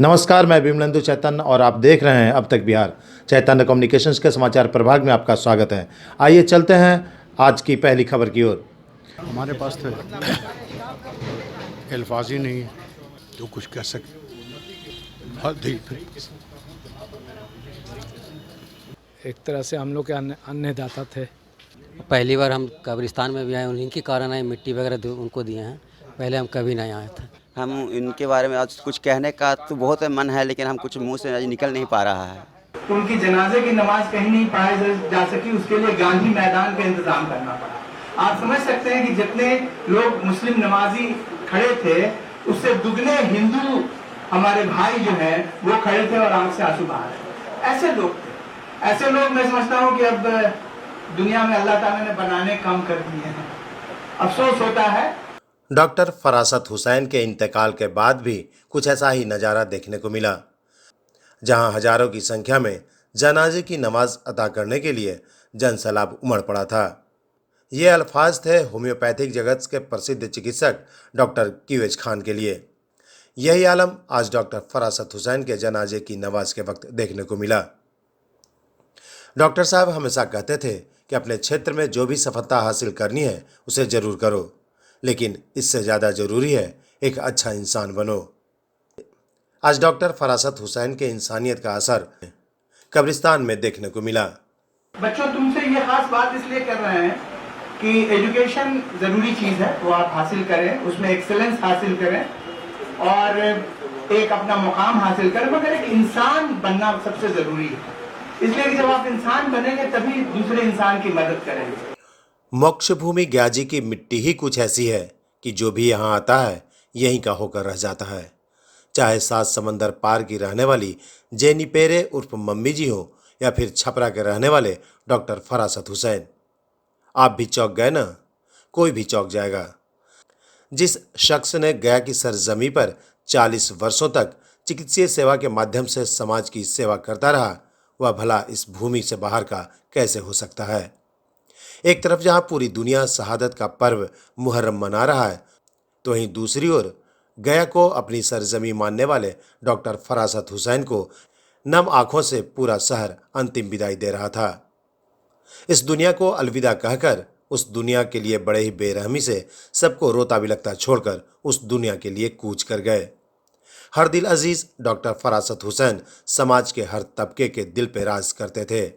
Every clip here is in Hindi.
नमस्कार, मैं विमलेंदु चैतन्य और आप देख रहे हैं अब तक बिहार। चैतन्य कम्युनिकेशंस के समाचार प्रभाग में आपका स्वागत है। आइए चलते हैं आज की पहली खबर की ओर। हमारे पास तो अल्फाज ही नहीं जो कुछ कह सके। बहुत ही एक तरह से हम लोग के अन्नदाता थे। पहली बार हम कब्रिस्तान में भी आए, उन्हीं के कारण आए, मिट्टी वगैरह उनको दिए हैं। पहले हम कभी नहीं आए थे। हम इनके बारे में आज कुछ कहने का तो बहुत मन है, लेकिन हम कुछ मुंह से आज निकल नहीं पा रहा है। उनकी जनाजे की नमाज कहीं नहीं पढ़ाई जा सकी, उसके लिए गांधी मैदान का इंतजाम करना पड़ा। आप समझ सकते हैं कि जितने लोग मुस्लिम नमाजी खड़े थे उससे दुगने हिंदू हमारे भाई जो हैं वो खड़े थे और आंख से आंसू बहा रहे। ऐसे लोग मैं समझता हूँ कि अब दुनिया में अल्लाह ताला ने बनाने कम कर दिए हैं। अफसोस होता है। डॉक्टर फरासत हुसैन के इंतकाल के बाद भी कुछ ऐसा ही नज़ारा देखने को मिला, जहां हजारों की संख्या में जनाजे की नमाज अदा करने के लिए जनसैलाब उमड़ पड़ा था। ये अल्फाज थे होम्योपैथिक जगत के प्रसिद्ध चिकित्सक डॉक्टर क्यूएच खान के लिए। यही आलम आज डॉक्टर फरासत हुसैन के जनाजे की नमाज के वक्त देखने को मिला। डॉक्टर साहब हमेशा कहते थे कि अपने क्षेत्र में जो भी सफलता हासिल करनी है उसे जरूर करो, लेकिन इससे ज़्यादा ज़रूरी है एक अच्छा इंसान बनो। आज डॉक्टर फरासत हुसैन के इंसानियत का असर कब्रिस्तान में देखने को मिला। बच्चों, तुमसे ये खास बात इसलिए कर रहे हैं कि एजुकेशन ज़रूरी चीज़ है, वो आप हासिल करें, उसमें एक्सेलेंस हासिल करें और एक अपना मुकाम हासिल करें, मगर एक इंसान बनना सबसे ज़रूरी है। इसलिए कि जब आप इंसान बनेंगे तभी दूसरे इंसान की मदद करेंगे। मोक्ष भूमि ग्याजी की मिट्टी ही कुछ ऐसी है कि जो भी यहाँ आता है यहीं का होकर रह जाता है। चाहे 7 समंदर पार की रहने वाली जेनी पेरे उर्फ मम्मी जी हो या फिर छपरा के रहने वाले डॉक्टर फरासत हुसैन। आप भी चौंक गए ना? कोई भी चौंक जाएगा। जिस शख्स ने गया की सरजमी पर 40 वर्षों तक चिकित्सीय सेवा के माध्यम से समाज की सेवा करता रहा, वह भला इस भूमि से बाहर का कैसे हो सकता है? एक तरफ जहां पूरी दुनिया शहादत का पर्व मुहर्रम मना रहा है, तो वहीं दूसरी ओर गया को अपनी सरजमी मानने वाले डॉक्टर फरासत हुसैन को नम आंखों से पूरा शहर अंतिम विदाई दे रहा था। इस दुनिया को अलविदा कहकर उस दुनिया के लिए बड़े ही बेरहमी से सबको रोता बिलखता छोड़कर उस दुनिया के लिए कूच कर गए। हर दिल अजीज डॉक्टर फरासत हुसैन समाज के हर तबके के दिल पे राज करते थे।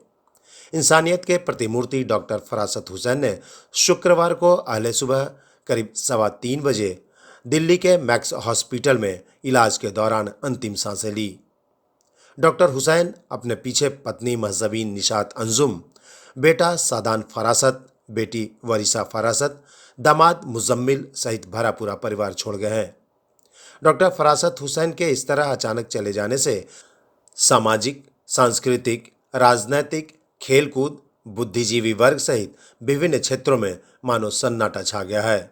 इंसानियत के प्रतिमूर्ति डॉक्टर फरासत हुसैन ने शुक्रवार को अहले सुबह करीब 3:15 बजे दिल्ली के मैक्स हॉस्पिटल में इलाज के दौरान अंतिम सांसें ली। डॉक्टर हुसैन अपने पीछे पत्नी महजबीन निशात अंजुम, बेटा सादान फरासत, बेटी वरिसा फरासत, दामाद मुजम्मिल सहित भरा पूरा परिवार छोड़ गए हैं। डॉक्टर फरासत हुसैन के इस तरह अचानक चले जाने से सामाजिक, सांस्कृतिक, राजनैतिक, खेलकूद, बुद्धिजीवी वर्ग सहित विभिन्न क्षेत्रों में मानो सन्नाटा छा गया है।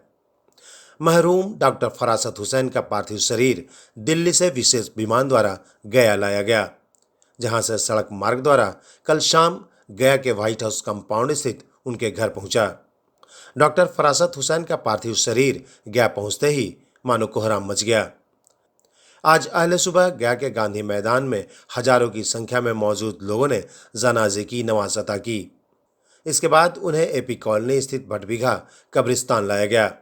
महरूम डॉक्टर फरासत हुसैन का पार्थिव शरीर दिल्ली से विशेष विमान द्वारा गया लाया गया, जहां से सड़क मार्ग द्वारा कल शाम गया के व्हाइट हाउस कंपाउंड स्थित उनके घर पहुंचा। डॉक्टर फरासत हुसैन का पार्थिव शरीर गया पहुंचते ही मानो कोहराम मच गया। आज अहले सुबह गया के गांधी मैदान में हजारों की संख्या में मौजूद लोगों ने जनाजे की नमाज अता की। इसके बाद उन्हें एपी कॉलोनी स्थित भटबिघा कब्रिस्तान लाया गया,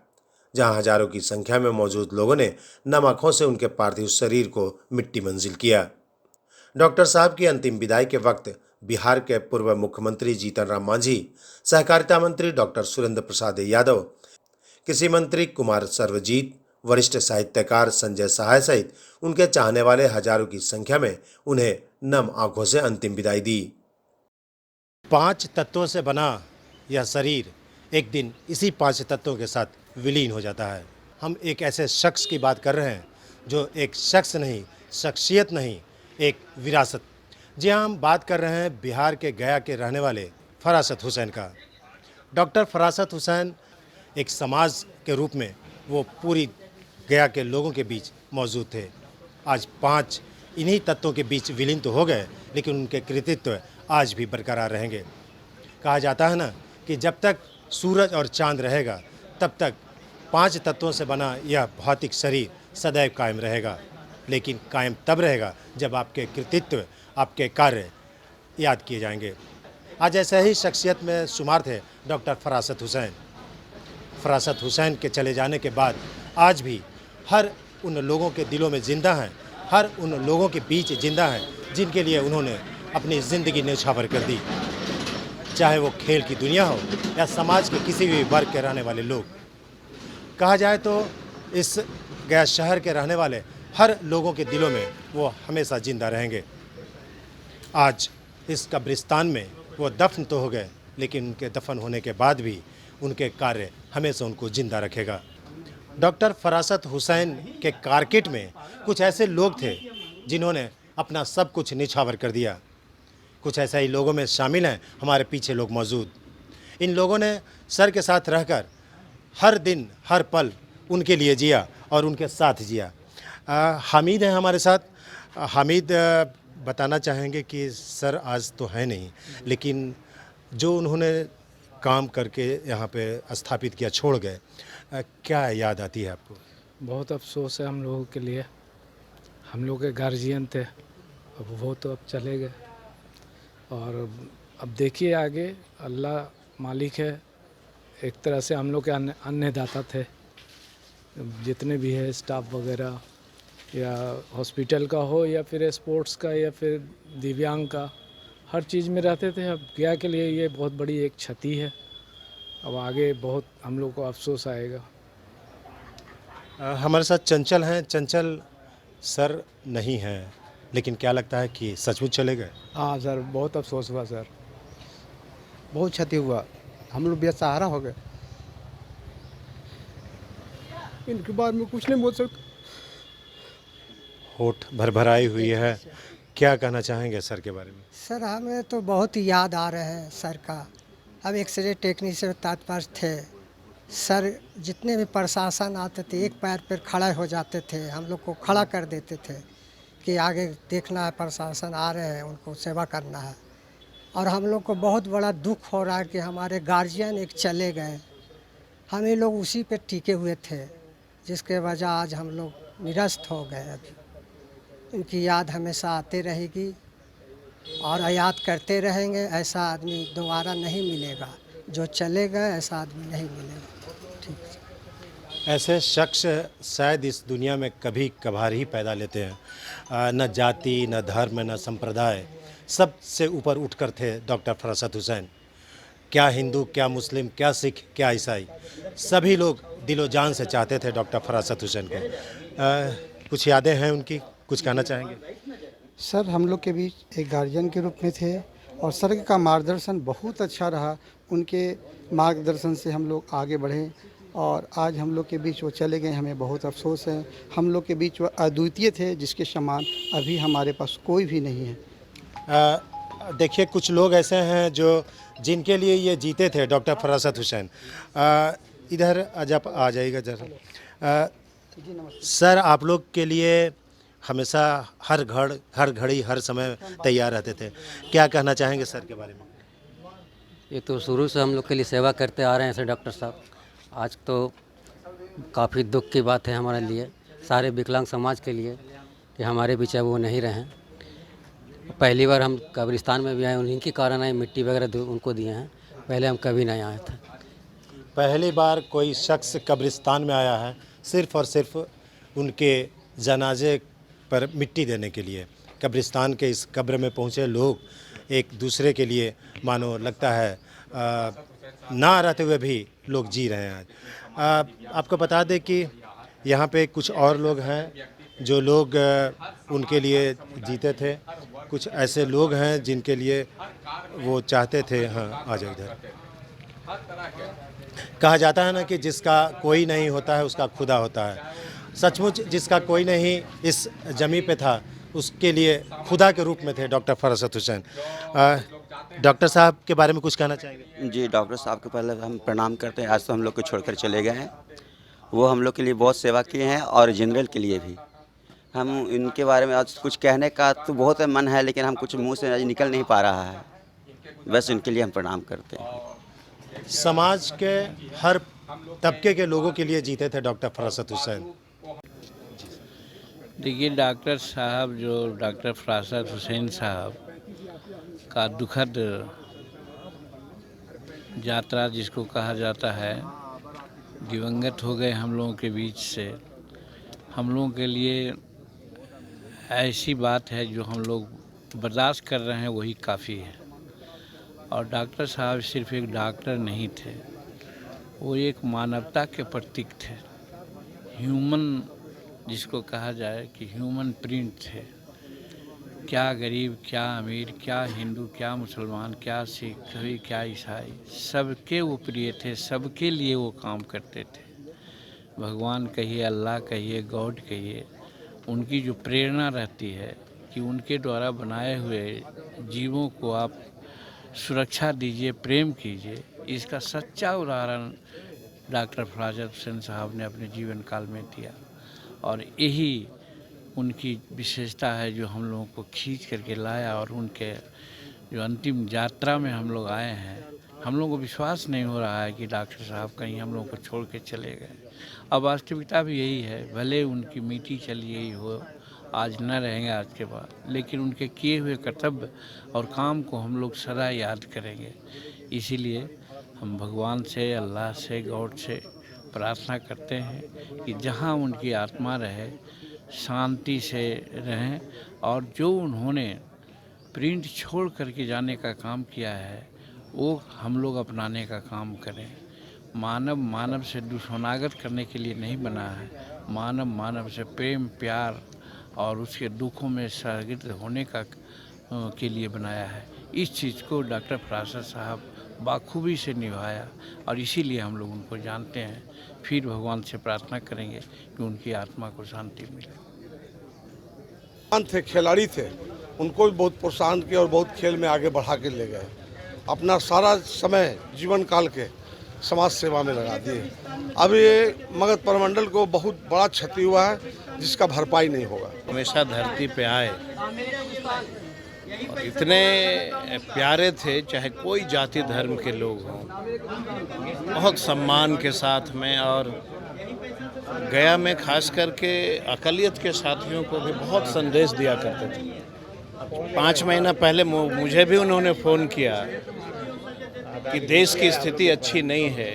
जहां हजारों की संख्या में मौजूद लोगों ने नम आंखों से उनके पार्थिव शरीर को मिट्टी मंजिल किया। डॉक्टर साहब की अंतिम विदाई के वक्त बिहार के पूर्व मुख्यमंत्री जीतन राम मांझी, सहकारिता मंत्री डॉक्टर सुरेंद्र प्रसाद यादव, कृषि मंत्री कुमार सर्वजीत, वरिष्ठ साहित्यकार संजय सहाय सहित उनके चाहने वाले हजारों की संख्या में उन्हें नम आंखों से अंतिम विदाई दी। 5 तत्वों से बना यह शरीर एक दिन इसी 5 तत्वों के साथ विलीन हो जाता है। हम एक ऐसे शख्स की बात कर रहे हैं जो एक शख्स नहीं, शख्सियत नहीं, एक विरासत। जी हाँ, हम बात कर रहे हैं बिहार के गया के रहने वाले फरासत हुसैन का। डॉक्टर फरासत हुसैन एक समाज के रूप में वो पूरी गया के लोगों के बीच मौजूद थे। आज 5 इन्हीं तत्वों के बीच विलीन तो हो गए, लेकिन उनके कृतित्व आज भी बरकरार रहेंगे। कहा जाता है ना कि जब तक सूरज और चांद रहेगा तब तक 5 तत्वों से बना यह भौतिक शरीर सदैव कायम रहेगा। लेकिन कायम तब रहेगा जब आपके कृतित्व, आपके कार्य याद किए जाएंगे। आज ऐसे ही शख्सियत में शुमार थे डॉक्टर फरासत हुसैन। फरासत हुसैन के चले जाने के बाद आज भी हर उन लोगों के दिलों में ज़िंदा हैं, हर उन लोगों के बीच ज़िंदा हैं जिनके लिए उन्होंने अपनी ज़िंदगी न्यौछावर कर दी, चाहे वो खेल की दुनिया हो या समाज के किसी भी वर्ग के रहने वाले लोग। कहा जाए तो इस गया शहर के रहने वाले हर लोगों के दिलों में वो हमेशा ज़िंदा रहेंगे। आज इस कब्रिस्तान में वो दफन तो हो गए, लेकिन उनके दफन होने के बाद भी उनके कार्य हमेशा उनको ज़िंदा रखेगा। डॉक्टर फरासत हुसैन के कारकिट में कुछ ऐसे लोग थे जिन्होंने अपना सब कुछ निछावर कर दिया। कुछ ऐसे ही लोगों में शामिल हैं हमारे पीछे लोग मौजूद। इन लोगों ने सर के साथ रहकर हर दिन हर पल उनके लिए जिया और उनके साथ जिया। हामिद हैं हमारे साथ। हामिद बताना चाहेंगे कि सर आज तो है नहीं, लेकिन जो उन्होंने काम करके यहाँ पे स्थापित किया, छोड़ गए, क्या याद आती है आपको? बहुत अफसोस है हम लोगों के लिए। हम लोग के गार्जियन थे, अब वो तो अब चले गए। और अब देखिए आगे, अल्लाह मालिक है। एक तरह से हम लोग के अन्नदाता थे। जितने भी है स्टाफ वगैरह, या हॉस्पिटल का हो या फिर स्पोर्ट्स का या फिर दिव्यांग का, हर चीज़ में रहते थे। अब गया के लिए ये बहुत बड़ी एक क्षति है। अब आगे बहुत हम लोग को अफसोस आएगा। हमारे साथ चंचल हैं। चंचल सर नहीं हैं, लेकिन क्या लगता है कि सचमुच चले गए? हाँ सर, बहुत अफसोस हुआ सर, बहुत क्षति हुआ। हम लोग बेसहारा हो गए। इनके बारे में कुछ नहीं बोल सकते। होठ भरभराई हुई है, क्या कहना चाहेंगे सर के बारे में? सर हमें तो बहुत याद आ रहा है सर का। हम एक्सरे टेक्नीशियन तत्पर थे। सर जितने भी प्रशासन आते थे एक पैर पर खड़े हो जाते थे, हम लोग को खड़ा कर देते थे कि आगे देखना है, प्रशासन आ रहे हैं, उनको सेवा करना है। और हम लोग को बहुत बड़ा दुख हो रहा है कि हमारे गार्जियन एक चले गए। हम ये लोग उसी पे टिके हुए थे, जिसके वजह आज हम लोग निरस्त हो गए। अभी इनकी याद हमेशा आती रहेगी और याद करते रहेंगे। ऐसा आदमी दोबारा नहीं मिलेगा, जो चले गए ऐसा आदमी नहीं मिलेगा। ठीक है। ऐसे शख्स शायद इस दुनिया में कभी कभार ही पैदा लेते हैं। न जाति, न धर्म, न संप्रदाय, सबसे ऊपर उठकर थे डॉक्टर फरासत हुसैन। क्या हिंदू, क्या मुस्लिम, क्या सिख, क्या ईसाई, सभी लोग दिलो जान से चाहते थे डॉक्टर फरासत हुसैन को। कुछ यादें हैं उनकी, कुछ कहना चाहेंगे? सर हम लोग के बीच एक गार्जियन के रूप में थे और सर का मार्गदर्शन बहुत अच्छा रहा। उनके मार्गदर्शन से हम लोग आगे बढ़े और आज हम लोग के बीच वो चले गए, हमें बहुत अफसोस है। हम लोग के बीच वो अद्वितीय थे, जिसके समान अभी हमारे पास कोई भी नहीं है। देखिए, कुछ लोग ऐसे हैं जो जिनके लिए ये जीते थे, डॉक्टर फरासत हुसैन। इधर जब आ जाइएगा जरा। सर आप लोग के लिए हमेशा हर घड़ी हर समय तैयार रहते थे, क्या कहना चाहेंगे सर के बारे में? ये तो शुरू से हम लोग के लिए सेवा करते आ रहे हैं सर डॉक्टर साहब। आज तो काफ़ी दुख की बात है हमारे लिए, सारे विकलांग समाज के लिए, कि हमारे बीच वो नहीं रहे। पहली बार हम कब्रिस्तान में भी आए, उन्हीं के कारण आए, मिट्टी वगैरह उनको दिए हैं। पहले हम कभी नहीं आए थे। पहली बार कोई शख्स कब्रिस्तान में आया है सिर्फ़ और सिर्फ उनके जनाजे पर मिट्टी देने के लिए। कब्रिस्तान के इस कब्र में पहुँचे लोग एक दूसरे के लिए मानो लगता है ना रहते हुए भी लोग जी रहे हैं आज। आपको बता दें कि यहाँ पे कुछ और लोग हैं जो लोग उनके लिए जीते थे। कुछ ऐसे लोग हैं जिनके लिए वो चाहते थे। हाँ, आ जाओ इधर। कहा जाता है ना कि जिसका कोई नहीं होता है उसका खुदा होता है। सचमुच जिसका कोई नहीं इस जमी पे था, उसके लिए खुदा के रूप में थे डॉक्टर फरासत हुसैन। डॉक्टर साहब के बारे में कुछ कहना चाहेंगे? जी, डॉक्टर साहब को पहले हम प्रणाम करते हैं। आज तो हम लोग को छोड़कर चले गए हैं। वो हम लोग के लिए बहुत सेवा किए हैं और जनरल के लिए भी। हम इनके बारे में आज कुछ कहने का तो बहुत मन है, लेकिन हम कुछ मुंह से आज निकल नहीं पा रहा है। बस इनके लिए हम प्रणाम करते हैं। समाज के हर तबके के लोगों के लिए जीते थे डॉक्टर फरासत हुसैन। देखिए, डॉक्टर साहब जो डॉक्टर फरासत हुसैन साहब का दुखद यात्रा जिसको कहा जाता है, दिवंगत हो गए हम लोगों के बीच से। हम लोगों के लिए ऐसी बात है जो हम लोग बर्दाश्त कर रहे हैं, वही काफ़ी है। और डॉक्टर साहब सिर्फ एक डॉक्टर नहीं थे, वो एक मानवता के प्रतीक थे। ह्यूमन जिसको कहा जाए कि ह्यूमन प्रिंट थे। क्या गरीब, क्या अमीर, क्या हिंदू, क्या मुसलमान, क्या सिख, कोई क्या ईसाई, सबके वो प्रिय थे, सबके लिए वो काम करते थे। भगवान कहिए, अल्लाह कहिए, गॉड कहिए, उनकी जो प्रेरणा रहती है कि उनके द्वारा बनाए हुए जीवों को आप सुरक्षा दीजिए, प्रेम कीजिए, इसका सच्चा उदाहरण डॉक्टर फरासत हुसैन साहब ने अपने जीवन काल में दिया। और यही उनकी विशेषता है जो हम लोगों को खींच करके लाया। और उनके जो अंतिम यात्रा में हम लोग आए हैं, हम लोगों को विश्वास नहीं हो रहा है कि डॉक्टर साहब कहीं हम लोगों को छोड़ के चले गए। अब वास्तविकता भी यही है, भले उनकी मिट्टी चली गई हो, आज न रहेंगे आज के बाद, लेकिन उनके किए हुए कर्तव्य और काम को हम लोग सदा याद करेंगे। इसीलिए हम भगवान से, अल्लाह से, गॉड से प्रार्थना करते हैं कि जहाँ उनकी आत्मा रहे, शांति से रहें। और जो उन्होंने प्रिंट छोड़ करके जाने का काम किया है, वो हम लोग अपनाने का काम करें। मानव मानव से दुश्मनागत करने के लिए नहीं बना है, मानव मानव से प्रेम, प्यार और उसके दुखों में सहभागित होने का के लिए बनाया है। इस चीज़ को डॉक्टर फरासत साहब बाखूबी से निभाया और इसीलिए हम लोग उनको जानते हैं। फिर भगवान से प्रार्थना करेंगे कि उनकी आत्मा को शांति मिले। थे, खिलाड़ी थे, उनको भी बहुत प्रोत्साहन किया और बहुत खेल में आगे बढ़ा के ले गए। अपना सारा समय जीवन काल के समाज सेवा में लगा दिए। अब ये मगध परमंडल को बहुत बड़ा क्षति हुआ है, जिसका भरपाई नहीं होगा। हमेशा धरती पे आए और इतने प्यारे थे, चाहे कोई जाति धर्म के लोग हों, बहुत सम्मान के साथ में। और गया में खास करके अक़लियत के साथियों को भी बहुत संदेश दिया करते थे। 5 महीना पहले मुझे भी उन्होंने फ़ोन किया कि देश की स्थिति अच्छी नहीं है,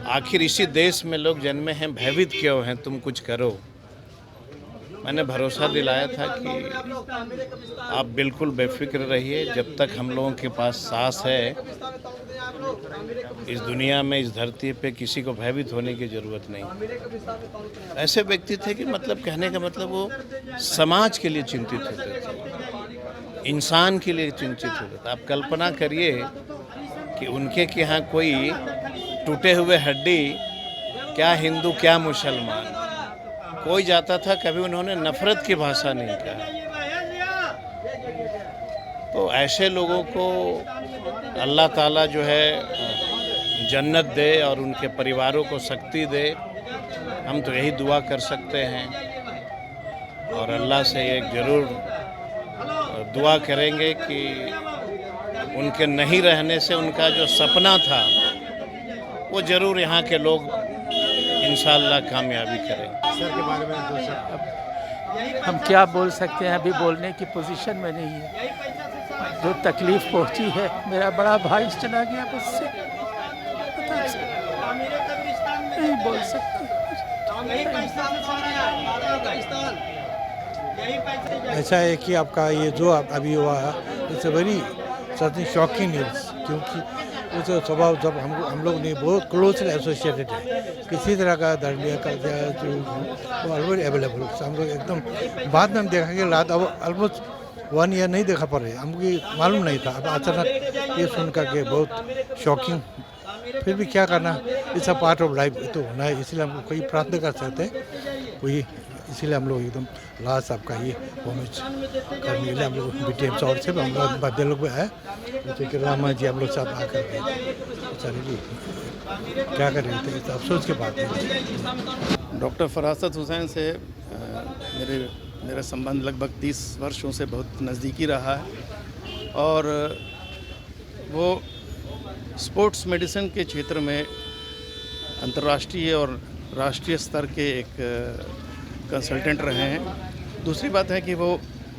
आखिर इसी देश में लोग जन्मे हैं, भयभीत क्यों हैं, तुम कुछ करो। मैंने भरोसा दिलाया था कि आप बिल्कुल बेफिक्र रहिए, जब तक हम लोगों के पास सांस है इस दुनिया में, इस धरती पे किसी को भयभीत होने की ज़रूरत नहीं। ऐसे व्यक्ति थे कि मतलब कहने का मतलब वो समाज के लिए चिंतित होते थे, इंसान के लिए चिंतित होते थे। आप कल्पना करिए कि उनके के यहाँ कोई टूटे हुए हड्डी, क्या हिंदू क्या मुसलमान, कोई जाता था, कभी उन्होंने नफरत की भाषा नहीं कहा। तो ऐसे लोगों को अल्लाह ताला जो है जन्नत दे और उनके परिवारों को शक्ति दे, हम तो यही दुआ कर सकते हैं। और अल्लाह से एक ज़रूर दुआ करेंगे कि उनके नहीं रहने से उनका जो सपना था वो ज़रूर यहाँ के लोग इंशाअल्लाह कामयाबी करेंगे। सर के बारे में दो शब्द। हम क्या बोल सकते हैं, अभी बोलने की पोजीशन में नहीं है। जो तकलीफ़ पहुंची है, मेरा बड़ा भाई चला गया बस से, नहीं बोल सकते। ऐसा है कि आपका ये जो अभी हुआ है, it's a very such shocking news, क्योंकि उस स्वभाव जब हम लोग ने बहुत क्लोजली एसोसिएटेड है, किसी तरह का धर्मीय कल्चर जो ऑलवेज अवेलेबल। हम लोग एकदम बाद में हम देखा कि रात अब ऑलमोस्ट 1 ईयर नहीं देखा पड़ रहे, हमको मालूम नहीं था। अब अचानक ये सुन करके बहुत शॉकिंग। फिर भी क्या करना, it's a part of life, तो होना है। इसलिए हम कोई प्रार्थना कर सकते हैं कोई, इसीलिए हम लोग एकदम लास्ट आपका ये होमेज करने के लिए हम लोग BTM चौर से हम लोग बदे लोग में है, जैसे कि रामा जी हम लोग साथ आकर चलिए क्या कर रहे थे, अफसोस की बात है। डॉक्टर फरासत हुसैन से मेरा संबंध लगभग 30 वर्षों से बहुत नज़दीकी रहा है। और वो स्पोर्ट्स मेडिसिन के क्षेत्र में अंतर्राष्ट्रीय और राष्ट्रीय स्तर के एक कंसल्टेंट रहे हैं। दूसरी बात है कि वो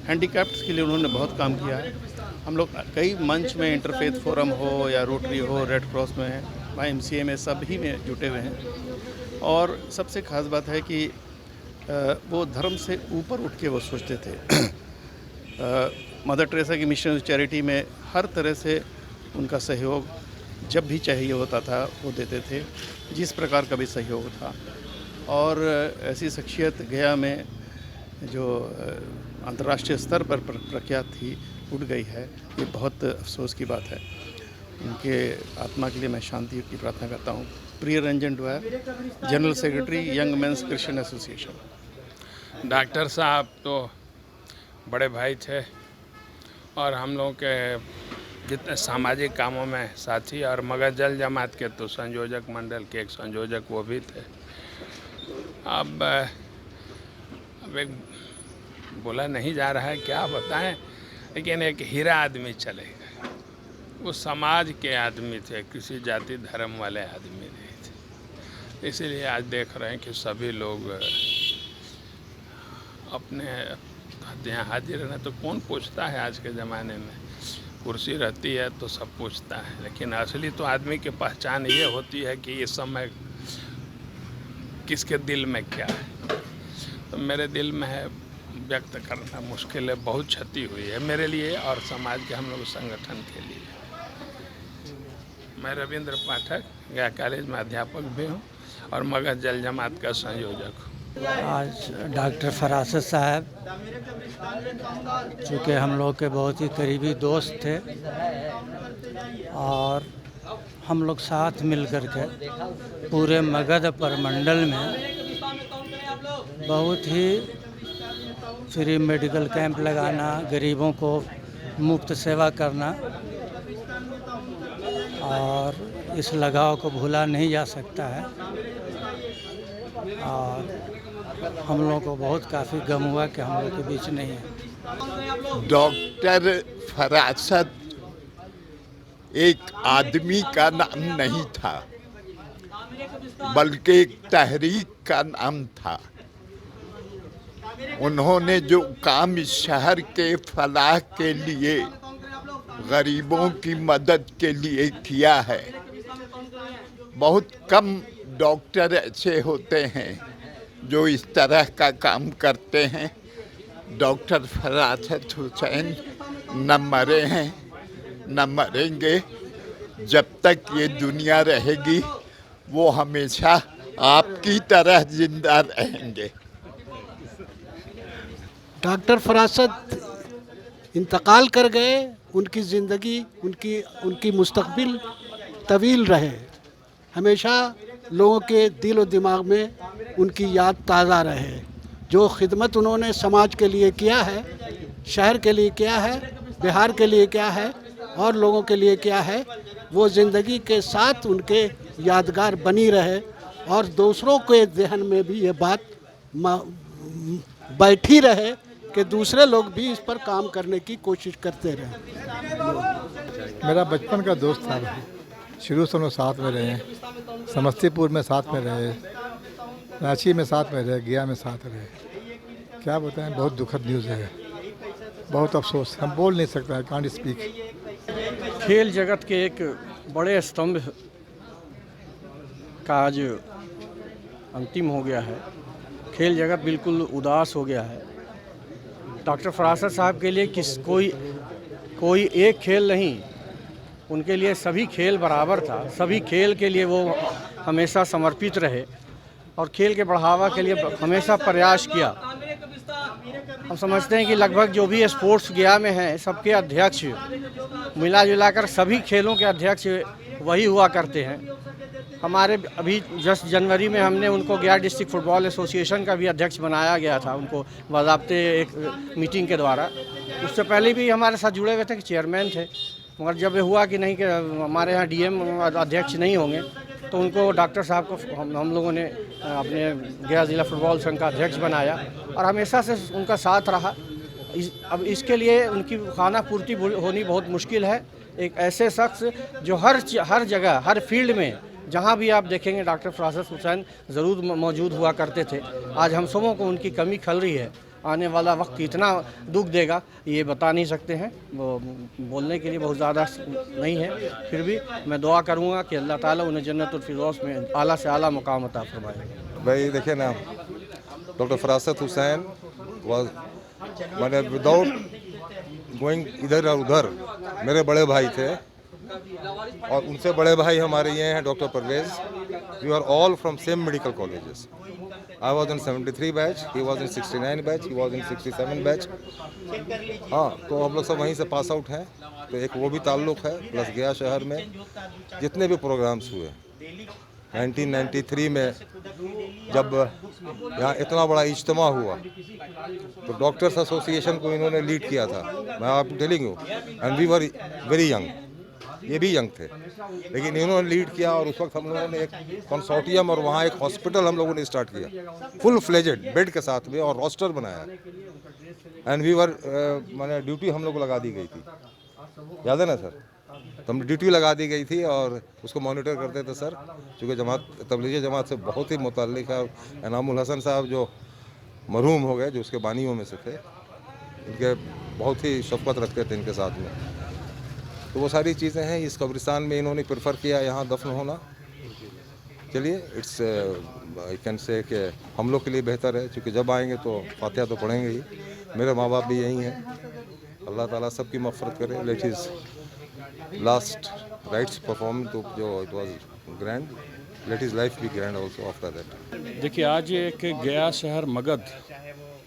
हैंडीकैप्ड्स के लिए उन्होंने बहुत काम किया है। हम लोग कई मंच में इंटरफेथ फोरम हो या रोटरी हो, रेड क्रॉस में, YMCA में, सभी में जुटे हुए हैं। और सबसे ख़ास बात है कि वो धर्म से ऊपर उठ के वो सोचते थे। मदर टेरेसा की मिशन चैरिटी में हर तरह से उनका सहयोग जब भी चाहिए होता था वो देते थे, जिस प्रकार का भी सहयोग था। और ऐसी शख्सियत गया में जो अंतर्राष्ट्रीय स्तर पर प्रख्यात थी, उठ गई है, ये बहुत अफसोस की बात है। उनके आत्मा के लिए मैं शांति की प्रार्थना करता हूँ। प्रिय Ranjan Doyer, general secretary young men's Christian association. Doctor साहब तो बड़े भाई थे और हम लोग के जितने सामाजिक कामों में साथी, और मगध जल जमात के तो संयोजक मंडल के एक संयोजक वो भी थे। अब एक बोला नहीं जा रहा है, क्या बताएं, लेकिन एक हीरा आदमी चले गए। वो समाज के आदमी थे, किसी जाति धर्म वाले आदमी नहीं थे। इसीलिए आज देख रहे हैं कि सभी लोग अपने यहाँ हाजिर रहना, तो कौन पूछता है आज के ज़माने में। कुर्सी रहती है तो सब पूछता है, लेकिन असली तो आदमी की पहचान ये होती है कि इस समय किसके दिल में क्या है। तो मेरे दिल में है, व्यक्त करना मुश्किल है, बहुत क्षति हुई है मेरे लिए और समाज के हम लोग संगठन के लिए। मैं रविंद्र पाठक गया कॉलेज में अध्यापक भी हूँ और मगध जल जमात का संयोजक हूँ। आज डॉक्टर फरासत साहब, चूँकि हम लोग के बहुत ही करीबी दोस्त थे और हम लोग साथ मिल कर के पूरे मगध प्रमंडल में बहुत ही फ्री मेडिकल कैंप लगाना, गरीबों को मुफ्त सेवा करना, और इस लगाव को भूला नहीं जा सकता है। और हम लोगों को बहुत काफ़ी गम हुआ कि हम लोग के बीच नहीं है। डॉक्टर फरासत एक आदमी का नाम नहीं था, बल्कि एक तहरीक का नाम था। उन्होंने जो काम इस शहर के फलाह के लिए, गरीबों की मदद के लिए किया है, बहुत कम डॉक्टर ऐसे होते हैं जो इस तरह का काम करते हैं। डॉक्टर फरासत हुसैन न मरे हैं न मरेंगे। जब तक ये दुनिया रहेगी वो हमेशा आपकी तरह जिंदा रहेंगे। डॉक्टर फरासत इंतकाल कर गए, उनकी ज़िंदगी, उनकी मुस्तकबिल तवील रहे। हमेशा लोगों के दिल और दिमाग में उनकी याद ताज़ा रहे। जो खिदमत उन्होंने समाज के लिए किया है, शहर के लिए किया है, बिहार के लिए किया है और लोगों के लिए किया है, वो ज़िंदगी के साथ उनके यादगार बनी रहे और दूसरों के जहन में भी ये बात बैठी रहे कि दूसरे लोग भी इस पर काम करने की कोशिश करते रहे। मेरा बचपन का दोस्त था, शुरू से हम लोग साथ में रहे, समस्तीपुर में साथ में रहे, रांची में साथ में रहे, गया में साथ रहे। क्या बताएं, बहुत दुखद न्यूज़ है, बहुत अफसोस, हम बोल नहीं सकते हैं, कांट स्पीक। खेल जगत के एक बड़े स्तंभ का आज अंतिम हो गया है। खेल जगत बिल्कुल उदास हो गया है। डॉक्टर फरासत साहब के लिए कोई एक खेल नहीं, उनके लिए सभी खेल बराबर था। सभी खेल के लिए वो हमेशा समर्पित रहे और खेल के बढ़ावा के लिए हमेशा प्रयास किया। हम समझते हैं कि लगभग जो भी स्पोर्ट्स गया में हैं, सबके अध्यक्ष मिला जुलाकर सभी खेलों के अध्यक्ष वही हुआ करते हैं। हमारे अभी जस्ट जनवरी में हमने उनको गया डिस्ट्रिक्ट फुटबॉल एसोसिएशन का भी अध्यक्ष बनाया गया था, उनको बाज़ाब्ते एक मीटिंग के द्वारा। उससे पहले भी हमारे साथ जुड़े हुए थे कि चेयरमैन थे, मगर जब ये हुआ कि नहीं कि हमारे यहाँ डीएम अध्यक्ष नहीं होंगे, तो उनको डॉक्टर साहब को हम लोगों ने अपने गया ज़िला फुटबॉल संघ का अध्यक्ष बनाया और हमेशा से उनका साथ रहा। अब इसके लिए उनकी खाना पूर्ति होनी बहुत मुश्किल है। एक ऐसे शख्स जो हर जगह, हर फील्ड में जहाँ भी आप देखेंगे डॉक्टर फरासत हुसैन ज़रूर मौजूद हुआ करते थे। आज हम सबों को उनकी कमी खल रही है। आने वाला वक्त कितना दुख देगा ये बता नहीं सकते हैं, वो बोलने के लिए बहुत ज़्यादा नहीं है। फिर भी मैं दुआ करूँगा कि अल्लाह ताला उन्हें जन्नतुल फिरदौस में आला से आला मुकाम अता फरमाए। भाई देखिए ना, डॉक्टर फरासत हुसैन वाज मैंने विदाउट गोइंग इधर और उधर मेरे बड़े भाई थे, और उनसे बड़े भाई हमारे ये हैं doctor Parvez. We are all from same medical colleges. I was in 73 batch, he was in 69 batch, he was in 67 batch. हाँ, तो हम लोग सब वहीं से पास आउट हैं, तो एक वो भी ताल्लुक़ है। प्लस गया शहर में जितने भी प्रोग्राम्स हुए 1993 में जब यहाँ इतना बड़ा इज्तिमा हुआ तो डॉक्टर्स एसोसिएशन को इन्होंने लीड किया था। मैं आपको telling you, and we were very young, ये भी यंग थे, लेकिन इन्होंने लीड किया। और उस वक्त हम लोगों ने एक कंसोर्टियम और वहाँ एक हॉस्पिटल हम लोगों ने स्टार्ट किया फुल फ्लेजेड बेड के साथ में, और रोस्टर बनाया। एंड वी वर मैंने ड्यूटी हम लोग को लगा दी गई थी, याद है ना सर? तो हम ड्यूटी लगा दी गई थी और उसको मॉनिटर करते थे सर, चूँकि जमात तबलीगी जमात से बहुत ही मुतल्लिक है। इनामुल हसन साहब जो मरहूम हो गए, जो उसके बानियों में से थे, इनके बहुत ही शफ़क़त रखते थे इनके साथ में। तो वो सारी चीज़ें हैं। इस कब्रिस्तान में इन्होंने प्रेफर किया यहाँ दफन होना। चलिए, इट्स आई कैन से कि हम लोग के लिए बेहतर है, क्योंकि जब आएंगे तो फातिहा तो पढ़ेंगे ही। मेरे माँ बाप भी यहीं हैं, अल्लाह ताला सबकी मग़फ़िरत करे। Let his last rites perform तो जो it was grand, let his life be grand also after that. देखिए, आज एक गया शहर मगध,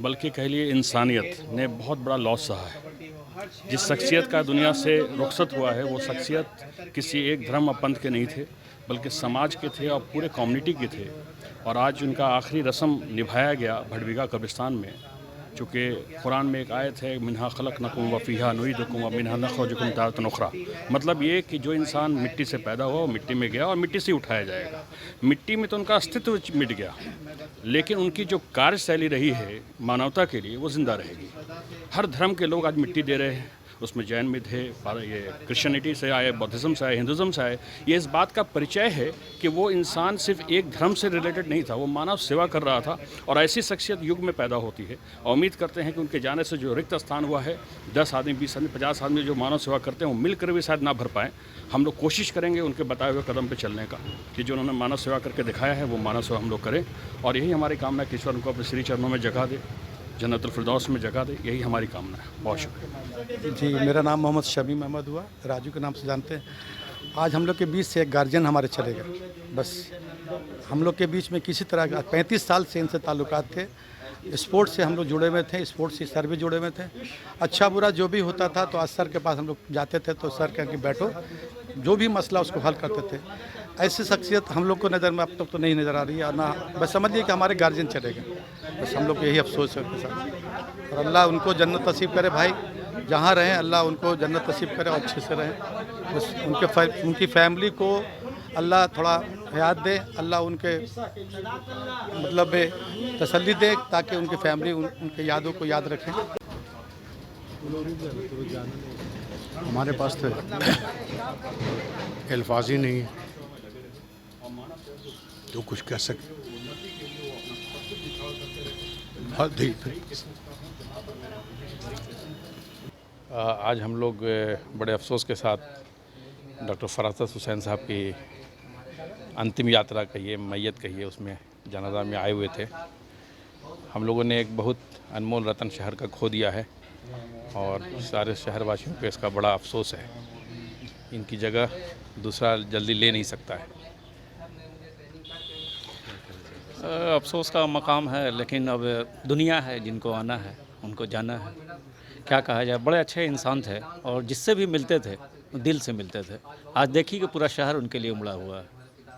बल्कि कह लिए इंसानियत ने बहुत बड़ा लॉस सहा है। जिस शख्सियत का दुनिया से रुखसत हुआ है, वो शख्सियत किसी एक धर्म और पंथ के नहीं थे, बल्कि समाज के थे और पूरे कम्युनिटी के थे। और आज उनका आखिरी रस्म निभाया गया भटबिगा कब्रिस्तान में। चूँकि कुरान में एक आयत है, मिन्हा खलक़नकुम व फ़ीहा नुईदुकुम व मिन्हा नख़रुजुकुम तारतन उख़रा। मतलब ये कि जो इंसान मिट्टी से पैदा हुआ वो मिट्टी में गया और मिट्टी से उठाया जाएगा। मिट्टी में तो उनका अस्तित्व मिट गया, लेकिन उनकी जो कार्यशैली रही है मानवता के लिए, वो ज़िंदा रहेगी। हर धर्म के लोग आज मिट्टी दे रहे हैं, उसमें जैन में थे, ये क्रिश्चियनिटी से आए, बौद्धिज़्म से आए, हिंदुज़्म से आए। ये इस बात का परिचय है कि वो इंसान सिर्फ एक धर्म से रिलेटेड नहीं था, वो मानव सेवा कर रहा था। और ऐसी शख्सियत युग में पैदा होती है, और उम्मीद करते हैं कि उनके जाने से जो रिक्त स्थान हुआ है, 10 आदमी, 20 आदमी, 50 आदमी जो मानव सेवा करते हैं, वो मिलकर भी शायद ना भर पाएँ। हम लोग कोशिश करेंगे उनके बताए हुए कदम पर चलने का, कि जो उन्होंने मानव सेवा करके दिखाया है वो मानव सेवा हम लोग करें। और यही हमारी कामना है कि ईश्वर उनको अपने श्री चरणों में जगह दे, जन्नतुल फिरदौस में जगह दे। यही हमारी कामना है। बहुत शुक्रिया जी। मेरा नाम मोहम्मद शमीम अहमद हुआ, राजू के नाम से जानते हैं। आज हम लोग के बीच से एक गार्जियन हमारे चले गए। बस हम लोग के बीच में किसी तरह का 35 साल से इनसे ताल्लुकात थे। स्पोर्ट्स से हम लोग जुड़े हुए थे, स्पोर्ट्स से सर भी जुड़े हुए थे। अच्छा बुरा जो भी होता था तो आज सर के पास हम लोग जाते थे, तो सर कह के बैठो, जो भी मसला उसको हल करते थे। ऐसी शख्सियत हम लोग को नज़र में अब तक तो नहीं नज़र आ रही है, ना बस समझिए कि हमारे गार्जियन चले गए। बस हम लोग को यही अफसोस है उनके साथ। और अल्लाह उनको जन्नत नसीब करे भाई, जहाँ रहें अल्लाह उनको जन्नत नसीब करे और अच्छे से रहें। बस उनकी फैमिली को अल्लाह थोड़ा याद दे, अल्लाह उनके मतलब तसल्ली दे, ताकि उनकी फैमिली उनके यादों को याद रखें। हमारे पास तो अल्फाज ही नहीं है तो कुछ कह सकते। आज हम लोग बड़े अफसोस के साथ डॉक्टर फरासत हुसैन साहब की अंतिम यात्रा कहिए, मैयत कहिए, उसमें जनाजा में आए हुए थे। हम लोगों ने एक बहुत अनमोल रतन शहर का खो दिया है, और सारे शहरवासियों को इसका बड़ा अफसोस है। इनकी जगह दूसरा जल्दी ले नहीं सकता है। अफसोस का मकाम है, लेकिन अब दुनिया है, जिनको आना है उनको जाना है। क्या कहा जाए, बड़े अच्छे इंसान थे और जिससे भी मिलते थे दिल से मिलते थे। आज देखिए कि पूरा शहर उनके लिए उमड़ा हुआ है,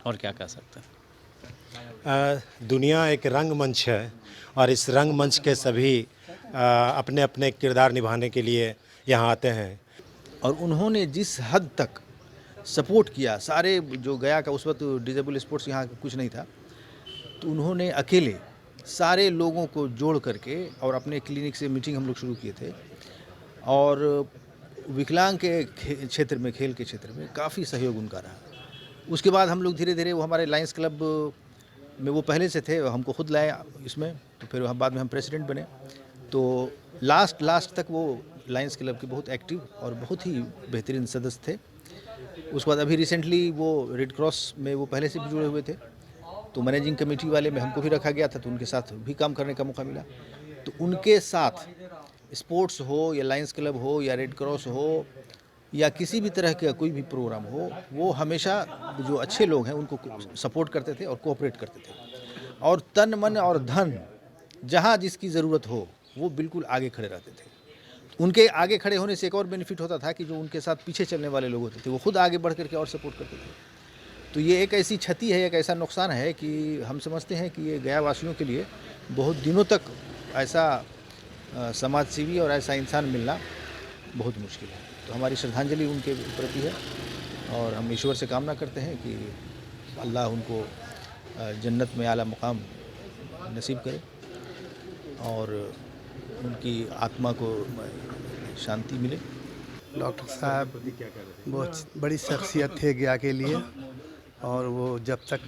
और क्या कह सकते हैं। दुनिया एक रंगमंच है, और इस रंगमंच के सभी अपने अपने किरदार निभाने के लिए यहाँ आते हैं। और उन्होंने जिस हद तक सपोर्ट किया, सारे जो गया का उस वक्त डिजेबल स्पोर्ट्स यहाँ कुछ नहीं था, तो उन्होंने अकेले सारे लोगों को जोड़ करके और अपने क्लिनिक से मीटिंग हम लोग शुरू किए थे। और विकलांग के क्षेत्र में, खेल के क्षेत्र में काफ़ी सहयोग उनका रहा। उसके बाद हम लोग धीरे धीरे वो हमारे लायंस क्लब में वो पहले से थे, हमको खुद लाए इसमें, तो फिर हम बाद में हम प्रेसिडेंट बने। तो लास्ट तक वो लायंस क्लब के बहुत एक्टिव और बहुत ही बेहतरीन सदस्य थे। उसके बाद अभी रिसेंटली वो रेड क्रॉस में वो पहले से भी जुड़े हुए थे, तो मैनेजिंग कमेटी वाले में हमको भी रखा गया था, तो उनके साथ भी काम करने का मौका मिला। तो उनके साथ स्पोर्ट्स हो या लायंस क्लब हो या रेड क्रॉस हो या किसी भी तरह का कोई भी प्रोग्राम हो, वो हमेशा जो अच्छे लोग हैं उनको सपोर्ट करते थे और कोऑपरेट करते थे, और तन मन और धन जहाँ जिसकी ज़रूरत हो वो बिल्कुल आगे खड़े रहते थे। उनके आगे खड़े होने से एक और बेनिफिट होता था कि जो उनके साथ पीछे चलने वाले लोग होते थे वो खुद आगे बढ़ करके और सपोर्ट करते थे। तो ये एक ऐसी क्षति है, एक ऐसा नुकसान है कि हम समझते हैं कि ये गया वासियों के लिए बहुत दिनों तक ऐसा समाज सेवी और ऐसा इंसान मिलना बहुत मुश्किल है। तो हमारी श्रद्धांजलि उनके प्रति है और हम ईश्वर से कामना करते हैं कि अल्लाह उनको जन्नत में आला मुकाम नसीब करे और उनकी आत्मा को शांति मिले। डॉक्टर साहब बहुत बड़ी शख्सियत थे गया के लिए, और वो जब तक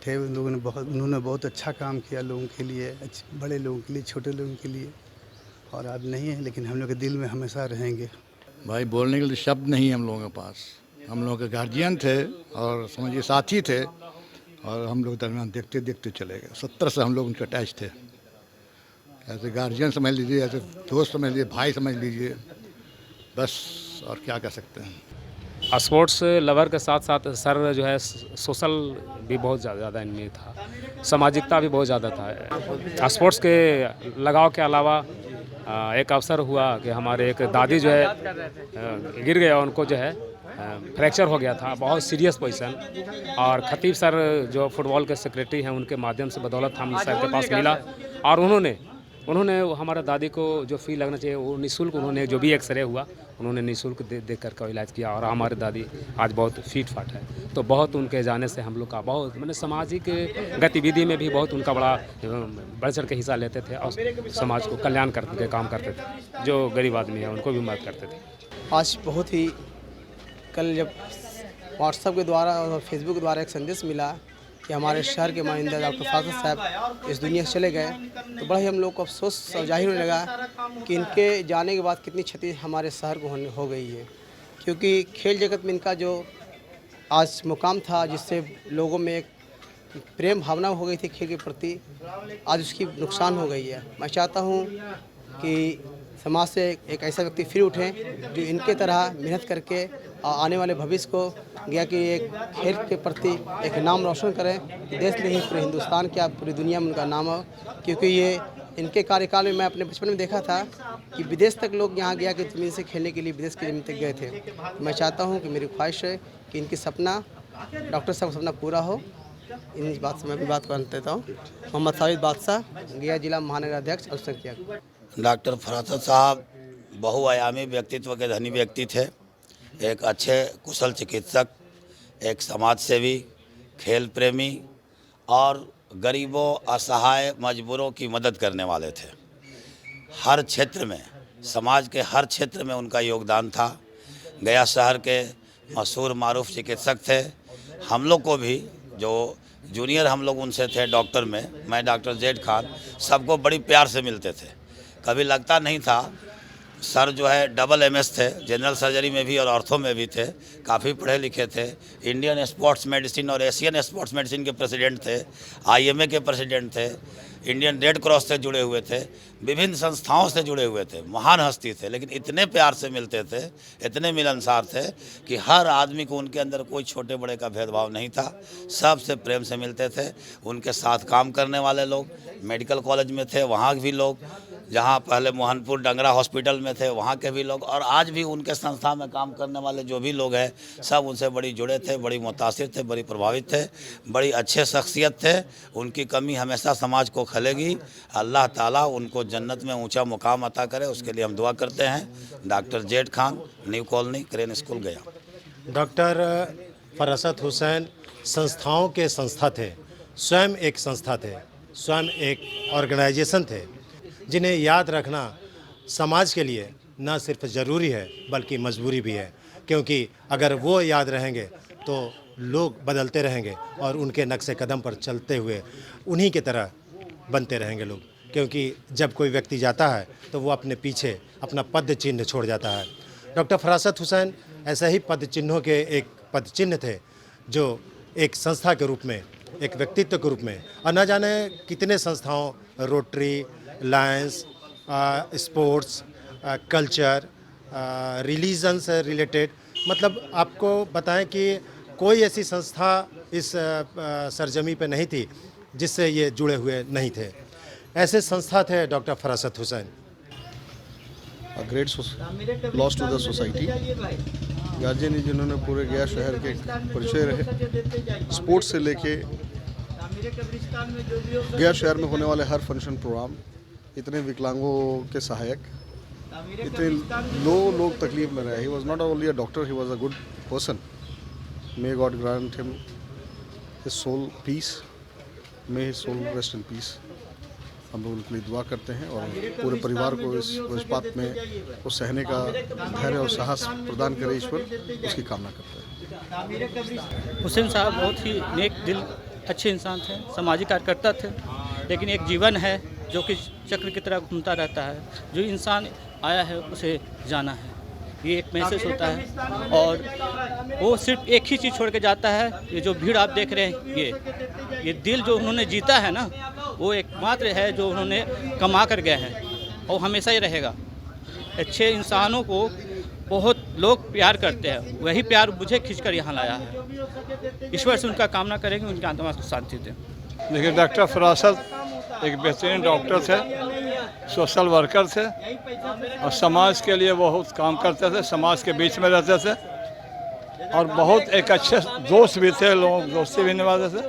थे उन लोगों ने उन्होंने बहुत अच्छा काम किया लोगों के लिए, बड़े लोगों के लिए, छोटे लोगों के लिए, और अब नहीं है लेकिन हम लोग के दिल में हमेशा रहेंगे। भाई बोलने के लिए शब्द नहीं है हम लोगों के पास। हम लोग के गार्जियन थे और समझिए साथी थे, और हम लोग दरमियान देखते देखते चले गए। 70 से हम लोग उनके अटैच थे, ऐसे गार्जियन समझ लीजिए, ऐसे दोस्त समझ लीजिए, भाई समझ लीजिए, बस और क्या कह सकते हैं। स्पोर्ट्स लवर के साथ साथ सर जो है सोशल भी बहुत ज़्यादा इनमें था, सामाजिकता भी बहुत ज़्यादा था। स्पोर्ट्स के लगाव के अलावा एक अवसर हुआ कि हमारे एक दादी जो है गिर गया, उनको जो है फ्रैक्चर हो गया था, बहुत सीरियस पोजीशन, और खतीब सर जो फुटबॉल के सेक्रेटरी हैं उनके माध्यम से बदौलत हम सर के पास मिला, और उन्होंने हमारे दादी को जो फी लगना चाहिए वो निःशुल्क, उन्होंने जो भी एक्सरे हुआ उन्होंने निःशुल्क दे कर इलाज किया, और हमारी दादी आज बहुत फिट फाट है। तो बहुत उनके जाने से हम लोग का बहुत मैंने सामाजिक गतिविधि में भी बहुत उनका बड़ा बढ़ चढ़ के हिस्सा लेते थे, और समाज को कल्याण करते थे, काम करते थे, जो गरीब आदमी है उनको भी मदद करते थे। आज बहुत ही कल जब व्हाट्सएप के द्वारा और फेसबुक के द्वारा एक संदेश मिला कि हमारे शहर के माइंदा डॉक्टर फारसत साहब इस दुनिया से चले गए, तो बड़ा ही हम लोग को अफसोस जाहिर होने लगा कि इनके जाने के बाद कितनी क्षति हमारे शहर को हो गई है। क्योंकि खेल जगत में इनका जो आज मुकाम था, जिससे लोगों में एक प्रेम भावना हो गई थी खेल के प्रति, आज उसकी नुकसान हो गई है। मैं चाहता हूँ कि समाज से एक ऐसा व्यक्ति फिर उठे जो इनके तरह मेहनत करके आने वाले भविष्य को गया कि एक खेल के प्रति एक नाम रोशन करें, देश में ही पूरे हिंदुस्तान क्या पूरी दुनिया में उनका नाम हो। क्योंकि ये इनके कार्यकाल में मैं अपने बचपन में देखा था कि विदेश तक लोग यहाँ गया कि ज़मीन से खेलने के लिए विदेश की ज़मीन तक गए थे। तो मैं चाहता हूँ कि मेरी ख्वाहिश है कि इनकी सपना डॉक्टर साहब का सपना पूरा हो। इन बात से मैं भी बात कर देता हूँ। मोहम्मद साबित बादशाह, गया जिला महानगर अध्यक्ष अल्पसंख्यक। डॉक्टर फरासत साहब बहुआयामी व्यक्तित्व के धनी व्यक्ति थे, एक अच्छे कुशल चिकित्सक, एक समाज सेवी, खेल प्रेमी और गरीबों, असहाय, मजबूरों की मदद करने वाले थे। हर क्षेत्र में, समाज के हर क्षेत्र में उनका योगदान था। गया शहर के मशहूर मारूफ चिकित्सक थे। हम लोग को भी जो जूनियर हम लोग उनसे थे डॉक्टर में, मैं डॉक्टर जेड खान, सबको बड़ी प्यार से मिलते थे। कभी लगता नहीं था। सर जो है डबल MS थे, जनरल सर्जरी में भी और ऑर्थो में भी थे, काफ़ी पढ़े लिखे थे। इंडियन स्पोर्ट्स मेडिसिन और एशियन स्पोर्ट्स मेडिसिन के प्रेसिडेंट थे, IMA के प्रेसिडेंट थे, इंडियन रेड क्रॉस से जुड़े हुए थे, विभिन्न संस्थाओं से जुड़े हुए थे, महान हस्ती थे। लेकिन इतने प्यार से मिलते थे, इतने मिलनसार थे कि हर आदमी को उनके अंदर कोई छोटे बड़े का भेदभाव नहीं था, सबसे प्रेम से मिलते थे। उनके साथ काम करने वाले लोग मेडिकल कॉलेज में थे, वहाँ भी लोग, जहाँ पहले मोहनपुर डंगरा हॉस्पिटल में थे वहाँ के भी लोग, और आज भी उनके संस्था में काम करने वाले जो भी लोग हैं सब उनसे बड़ी जुड़े थे, बड़ी मुतासिर थे, बड़ी प्रभावित थे, बड़ी अच्छे शख्सियत थे। उनकी कमी हमेशा समाज को खलेगी। अल्लाह ताला उनको जन्नत में ऊंचा मुकाम अता करे, उसके लिए हम दुआ करते हैं। Doctor Z Khan, new colony, crane school, गया। डॉक्टर फरासत हुसैन संस्थाओं के संस्था थे, स्वयं एक संस्था थे, स्वयं एक ऑर्गेनाइजेशन थे, जिन्हें याद रखना समाज के लिए न सिर्फ ज़रूरी है बल्कि मजबूरी भी है। क्योंकि अगर वो याद रहेंगे तो लोग बदलते रहेंगे और उनके नक्शे कदम पर चलते हुए उन्हीं की तरह बनते रहेंगे लोग, क्योंकि जब कोई व्यक्ति जाता है तो वो अपने पीछे अपना पद चिन्ह छोड़ जाता है। डॉक्टर फरासत हुसैन ऐसे ही पद चिन्हों के एक पद चिन्ह थे, जो एक संस्था के रूप में, एक व्यक्तित्व के रूप में, और न जाने कितने संस्थाओं, rotary, Lions, sports, culture, religion से रिलेटेड, मतलब आपको बताएं कि कोई ऐसी संस्था इस सरजमी पे नहीं थी जिससे ये जुड़े हुए नहीं थे। ऐसे संस्था थे doctor फरासत Hussain. A great loss to the society। Guardian जिन्होंने पूरे गया शहर के परिचय रहे, स्पोर्ट्स से लेके गया शहर में होने वाले हर फंक्शन प्रोग्राम, इतने विकलांगों के सहायक, इतने लोग तकलीफ में रहे। He was not only a doctor, he was a good person. May God grant him his soul peace, may his soul rest in peace. हम लोग उनके लिए दुआ करते हैं और पूरे परिवार को इस वज्रपात में वो सहने का धैर्य और साहस प्रदान करे ईश्वर, उसकी कामना करते हैं। हुसैन साहब बहुत ही नेक दिल, अच्छे इंसान थे, सामाजिक कार्यकर्ता थे, लेकिन एक जीवन है जो कि चक्र की तरह घूमता रहता है। जो इंसान आया है उसे जाना है, ये एक मैसेज होता है। और वो सिर्फ एक ही चीज़ छोड़ के जाता है, ये जो भीड़ आप देख रहे हैं, ये दिल जो उन्होंने जीता है ना, वो एकमात्र है जो उन्होंने कमा कर गए हैं और हमेशा ही रहेगा। अच्छे इंसानों को बहुत लोग प्यार करते हैं, वही प्यार मुझे खींचकर यहाँ लाया है। ईश्वर से उनका कामना करेंगे, उनकी आत्मा को शांति दें। देखिए, डॉक्टर फरासत एक बेहतरीन डॉक्टर थे, सोशल वर्कर थे और समाज के लिए बहुत काम करते थे, समाज के बीच में रहते थे और बहुत एक अच्छे दोस्त भी थे, लोग दोस्ती भी निभाते थे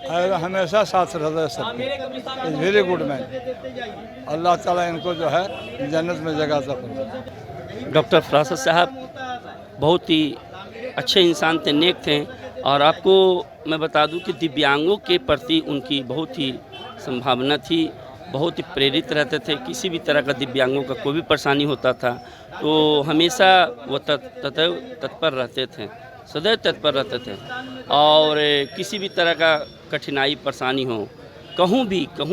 और हमेशा साथ रहते थे सबके। Very good man. अल्लाह ताला इनको जो है जन्नत में जगह अता फरमाए। डॉक्टर फरासत साहब बहुत ही अच्छे इंसान थे, नेक थे। और आपको मैं बता दूं कि दिव्यांगों के प्रति उनकी बहुत ही संभावना थी, बहुत ही प्रेरित रहते थे। किसी भी तरह का दिव्यांगों का कोई भी परेशानी होता था तो हमेशा वो तत्पर रहते थे, सदैव तत्पर रहते थे। और किसी भी तरह का कठिनाई परेशानी हो, कहूँ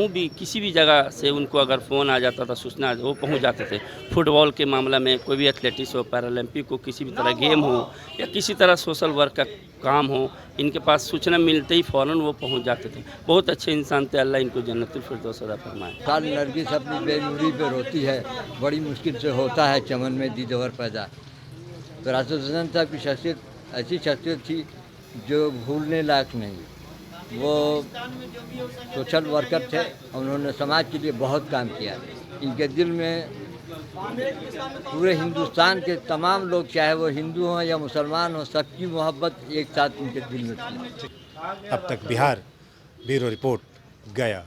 भी किसी भी जगह से उनको अगर फ़ोन आ जाता था, सूचना वो पहुँच जाते थे। फुटबॉल के मामला में, कोई भी एथलेटिक्स हो, पैरालंपिक हो, किसी भी तरह गेम हो या किसी तरह सोशल वर्क का काम हो, इनके पास सूचना मिलते ही फ़ौरन वो पहुंच जाते थे। बहुत अच्छे इंसान थे, अल्लाह इनको जन्नतुल फिरदौस अता फरमाए। साल नरगिस अपनी बेनूरी पे रोती है, बड़ी मुश्किल से होता है चमन में दीदवर पैदा। फरासत हुसैन साहब की शख्सियत ऐसी शख्सियत थी जो भूलने लायक नहीं। वो सोशल वर्कर थे, उन्होंने समाज के लिए बहुत काम किया। इनके दिल में पूरे हिंदुस्तान के तमाम लोग, चाहे वो हिंदू हों या मुसलमान हों, सबकी मोहब्बत एक साथ उनके दिल में थी। अब तक बिहार ब्यूरो रिपोर्ट, गया।